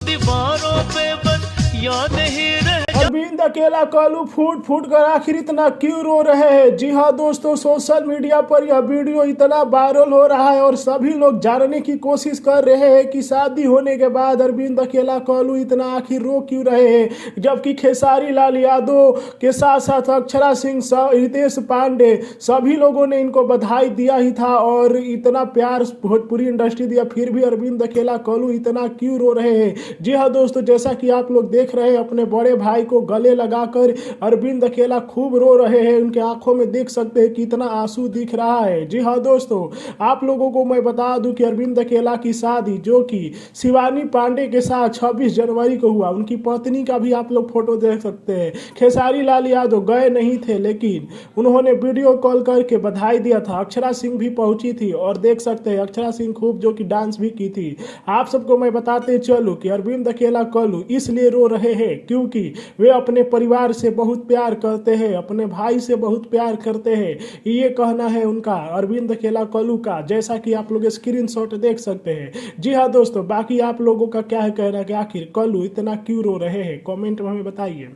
दीवारों पे बस याद ही रह। अरविंद अकेला कल्लू फूट फूट कर आखिर इतना क्यों रो रहे हैं। जी हाँ दोस्तों, सोशल मीडिया पर यह वीडियो इतना वायरल हो रहा है और सभी लोग जानने की कोशिश कर रहे हैं कि शादी होने के बाद अरविंद अकेला कल्लू इतना आखिर रो क्यों रहे हैं, जबकि खेसारी लाल यादव के साथ साथ अक्षरा सिंह, रितेश पांडे, सभी लोगों ने इनको बधाई दिया ही था और इतना प्यार भोजपुरी इंडस्ट्री दिया, फिर भी अरविंद अकेला कल्लू इतना क्यों रो रहे हैं। जी हाँ दोस्तों, जैसा कि आप लोग देख रहे हैं, अपने बड़े भाई को गले लगाकर अरविंद अकेला खूब रो रहे हैं। उनके आंखों में देख सकते हैं कितना आंसू दिख रहा है। जी हाँ दोस्तों, आप लोगों को मैं बता दूं कि अरविंद अकेला की शादी जो कि शिवानी पांडे के साथ 26 जनवरी को हुआ, उनकी पत्नी का भी आप लोग फोटो देख सकते हैं। खेसारी लाल यादव गए नहीं थे, लेकिन उन्होंने वीडियो कॉल करके बधाई दिया था। अक्षरा सिंह भी पहुंची थी और देख सकते हैं अक्षरा सिंह खूब जो कि डांस भी की थी। आप सबको मैं बताते चलूं कि अरविंद अकेला कल्लू इसलिए रो रहे हैं क्योंकि वे अपने परिवार से बहुत प्यार करते हैं, अपने भाई से बहुत प्यार करते हैं, ये कहना है उनका अरविंद अकेला कल्लू का, जैसा कि आप लोग स्क्रीनशॉट देख सकते हैं। जी हाँ दोस्तों, बाकी आप लोगों का क्या है कहना कि आखिर कल्लू इतना क्यों रो रहे हैं, कमेंट में हमें बताइए।